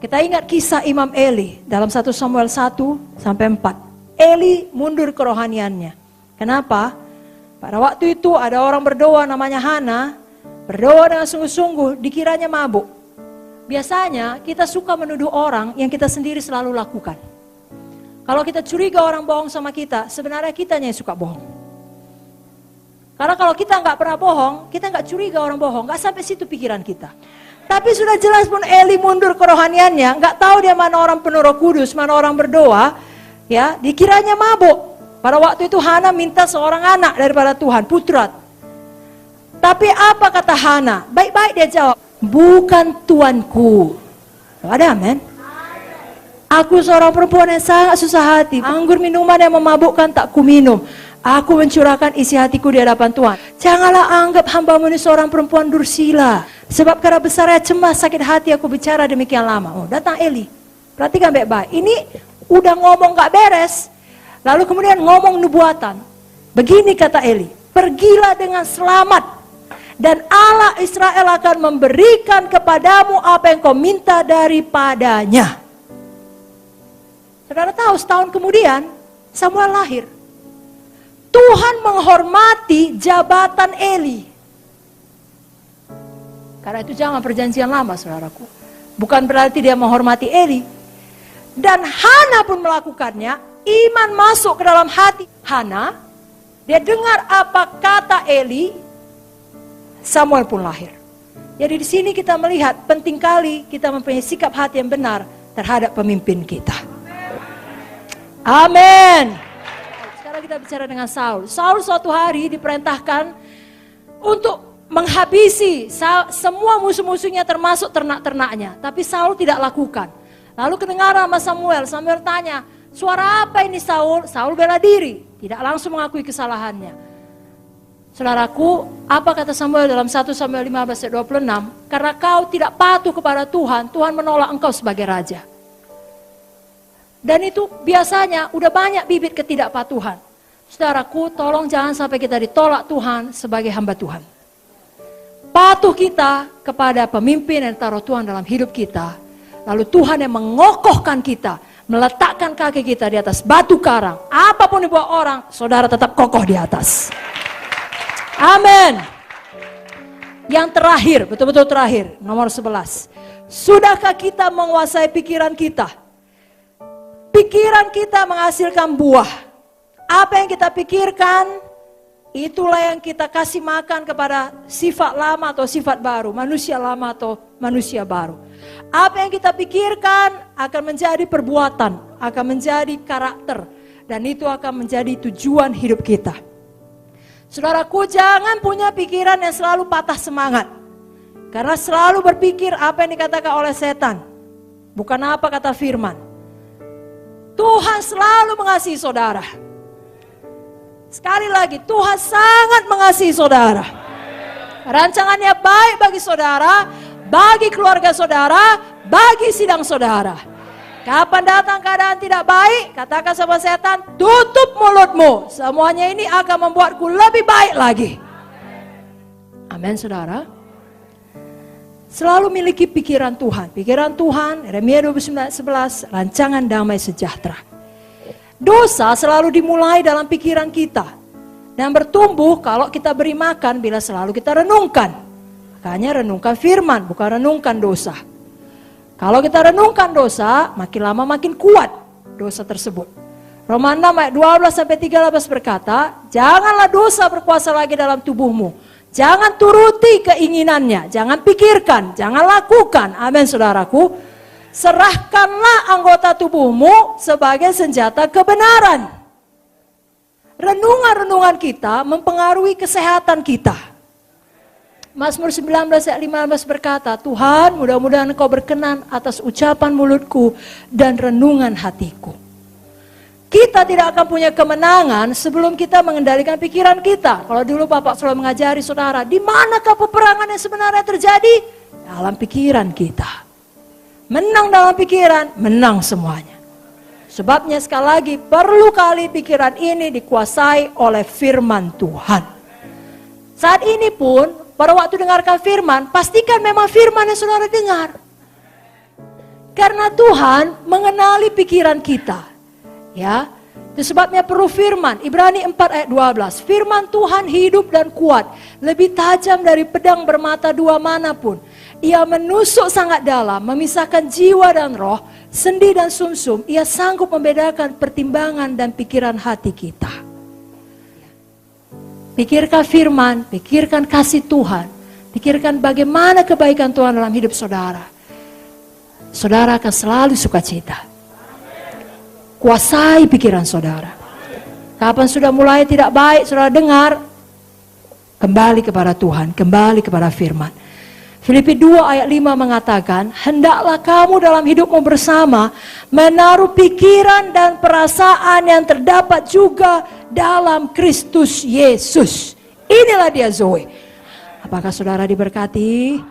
Kita ingat kisah Imam Eli dalam 1 Samuel 1-4. Eli mundur kerohaniannya. Kenapa? Pada waktu itu ada orang berdoa namanya Hana, berdoa dengan sungguh-sungguh, dikiranya mabuk. Biasanya kita suka menuduh orang yang kita sendiri selalu lakukan. Kalau kita curiga orang bohong sama kita, sebenarnya kitanya yang suka bohong. Karena kalau kita nggak pernah bohong, kita nggak curiga orang bohong, nggak sampai situ pikiran kita. Tapi sudah jelas pun Eli mundur kerohaniannya, nggak tahu dia mana orang penuh Roh Kudus, mana orang berdoa, ya dikiranya mabuk. Pada waktu itu Hana minta seorang anak daripada Tuhan, putra. Tapi apa kata Hana? Baik-baik dia jawab, bukan tuanku. Ada amin? Aku seorang perempuan yang sangat susah hati. Anggur minuman yang memabukkan tak ku minum. Aku mencurahkan isi hatiku di hadapan Tuhan. Janganlah anggap hamba-Mu ini seorang perempuan dursila. Sebab karena besarnya cemas sakit hati aku bicara demikian lama. Oh, datang Eli. Perhatikan baik-baik. Ini udah ngomong gak beres. Lalu kemudian ngomong nubuatan. Begini kata Eli. Pergilah dengan selamat. Dan Allah Israel akan memberikan kepadamu apa yang kau minta daripadanya. Saudara tahu setahun kemudian Samuel lahir. Tuhan menghormati jabatan Eli. Karena itu zaman perjanjian lama saudaraku. Bukan berarti dia menghormati Eli. Dan Hana pun melakukannya. Iman masuk ke dalam hati Hana. Dia dengar apa kata Eli. Samuel pun lahir. Jadi di sini kita melihat penting kali kita mempunyai sikap hati yang benar terhadap pemimpin kita. Amin. Sekarang kita bicara dengan Saul. Saul suatu hari diperintahkan untuk menghabisi semua musuh-musuhnya termasuk ternak-ternaknya. Tapi Saul tidak lakukan. Lalu kedengaran sama Samuel. Samuel tanya, suara apa ini Saul? Saul bela diri. Tidak langsung mengakui kesalahannya. Saudaraku, apa kata Samuel dalam 1 Samuel 15:26? Karena kau tidak patuh kepada Tuhan, Tuhan menolak engkau sebagai raja. Dan itu biasanya udah banyak bibit ketidakpatuhan. Saudaraku, tolong jangan sampai kita ditolak Tuhan sebagai hamba Tuhan. Patuh kita kepada pemimpin yang taruh Tuhan dalam hidup kita. Lalu Tuhan yang mengokohkan kita, meletakkan kaki kita di atas batu karang. Apapun dibuat orang, saudara tetap kokoh di atas. Amin. Yang terakhir, betul-betul terakhir, nomor 11. Sudahkah kita menguasai pikiran kita? Pikiran kita menghasilkan buah. Apa yang kita pikirkan, itulah yang kita kasih makan kepada sifat lama atau sifat baru, manusia lama atau manusia baru. Apa yang kita pikirkan akan menjadi perbuatan, akan menjadi karakter, dan itu akan menjadi tujuan hidup kita. Saudaraku, jangan punya pikiran yang selalu patah semangat. Karena selalu berpikir apa yang dikatakan oleh setan, bukan apa kata firman. Tuhan selalu mengasihi saudara. Sekali lagi, Tuhan sangat mengasihi saudara. Rancangannya baik bagi saudara, bagi keluarga saudara, bagi sidang saudara. Kapan datang keadaan tidak baik, katakan sama setan, tutup mulutmu. Semuanya ini akan membuatku lebih baik lagi. Amin saudara. Selalu miliki pikiran Tuhan. Pikiran Tuhan, Yeremia 29:11, rancangan damai sejahtera. Dosa selalu dimulai dalam pikiran kita. Dan bertumbuh kalau kita beri makan bila selalu kita renungkan. Makanya renungkan firman, bukan renungkan dosa. Kalau kita renungkan dosa, makin lama makin kuat dosa tersebut. Roma 6 ayat 12-13 berkata, janganlah dosa berkuasa lagi dalam tubuhmu. Jangan turuti keinginannya, jangan pikirkan, jangan lakukan. Amin saudaraku. Serahkanlah anggota tubuhmu sebagai senjata kebenaran. Renungan-renungan kita mempengaruhi kesehatan kita. Mazmur 19 ayat 15 berkata, Tuhan mudah-mudahan Engkau berkenan atas ucapan mulutku dan renungan hatiku. Kita tidak akan punya kemenangan sebelum kita mengendalikan pikiran kita. Kalau dulu Bapak selalu mengajari saudara, di manakah peperangan yang sebenarnya terjadi? Dalam pikiran kita. Menang dalam pikiran, menang semuanya. Sebabnya sekali lagi, perlu kali pikiran ini dikuasai oleh firman Tuhan. Saat ini pun, pada waktu dengarkan firman, pastikan memang firman yang saudara dengar. Karena Tuhan mengenali pikiran kita. Ya, itu sebabnya perlu firman. Ibrani 4 ayat 12. Firman Tuhan hidup dan kuat, lebih tajam dari pedang bermata dua manapun. Ia menusuk sangat dalam, memisahkan jiwa dan roh, sendi dan sumsum. Ia sanggup membedakan pertimbangan dan pikiran hati kita. Pikirkan firman, pikirkan kasih Tuhan, pikirkan bagaimana kebaikan Tuhan dalam hidup saudara. Saudara akan selalu sukacita. Kuasai pikiran saudara. Kapan sudah mulai tidak baik, saudara dengar, kembali kepada Tuhan, kembali kepada firman. Filipi 2 ayat 5 mengatakan, hendaklah kamu dalam hidupmu bersama menaruh pikiran dan perasaan yang terdapat juga dalam Kristus Yesus. Inilah dia Zoe. Apakah saudara diberkati?